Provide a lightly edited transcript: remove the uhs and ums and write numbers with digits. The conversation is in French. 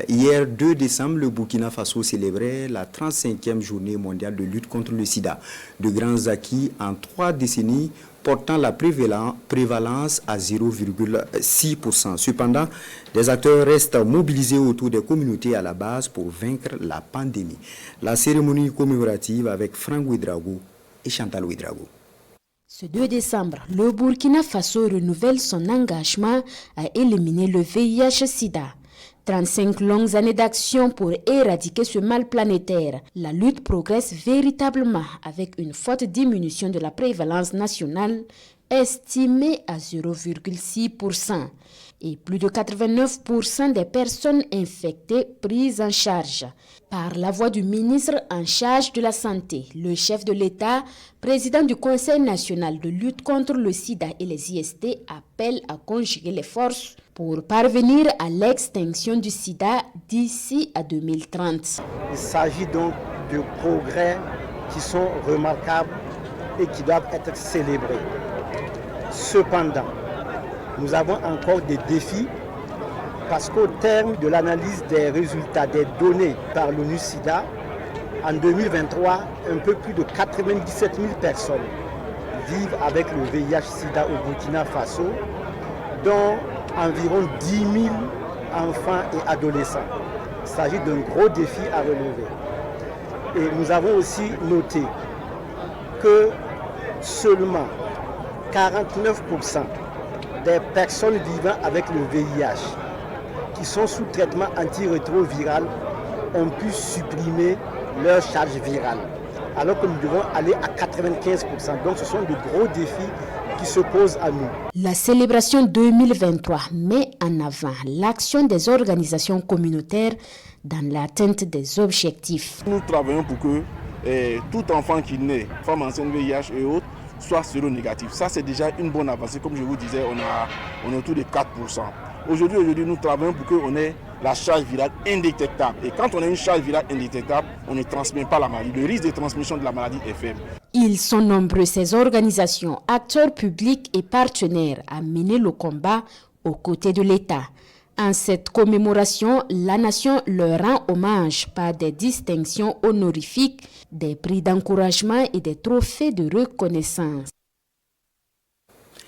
Hier 2 décembre, le Burkina Faso célébrait la 35e journée mondiale de lutte contre le sida. De grands acquis en 3 décennies portant la prévalence à 0,6%. Cependant, des acteurs restent mobilisés autour des communautés à la base pour vaincre la pandémie. La cérémonie commémorative avec Franck Ouedraogo et Chantal Ouedraogo. Ce 2 décembre, le Burkina Faso renouvelle son engagement à éliminer le VIH-Sida. 35 longues années d'action pour éradiquer ce mal planétaire. La lutte progresse véritablement avec une forte diminution de la prévalence nationale estimée à 0,6% et plus de 89% des personnes infectées prises en charge. Par la voix du ministre en charge de la Santé, le chef de l'État, président du Conseil national de lutte contre le sida et les IST, appelle à conjuguer les forces pour parvenir à l'extinction du sida d'ici à 2030. Il s'agit donc de progrès qui sont remarquables et qui doivent être célébrés. Cependant, nous avons encore des défis parce qu'au terme de l'analyse des résultats des données par l'ONU-SIDA, en 2023, un peu plus de 97 000 personnes vivent avec le VIH-Sida au Burkina Faso, dont environ 10 000 enfants et adolescents. Il s'agit d'un gros défi à relever. Et nous avons aussi noté que seulement 49% des personnes vivant avec le VIH qui sont sous traitement antirétroviral ont pu supprimer leur charge virale, alors que nous devons aller à 95%. Donc ce sont de gros défis qui se posent à nous. La célébration 2023 met en avant l'action des organisations communautaires dans l'atteinte des objectifs. Nous travaillons pour que tout enfant qui naît, femme enceinte, VIH et autres, soit séronégatif. Ça, c'est déjà une bonne avancée. Comme je vous disais, on est autour de 4%. Aujourd'hui, nous travaillons pour qu'on ait la charge virale indétectable. Et quand on a une charge virale indétectable, on ne transmet pas la maladie. Le risque de transmission de la maladie est faible. Ils sont nombreux, ces organisations, acteurs publics et partenaires, à mener le combat aux côtés de l'État. En cette commémoration, la nation leur rend hommage par des distinctions honorifiques, des prix d'encouragement et des trophées de reconnaissance.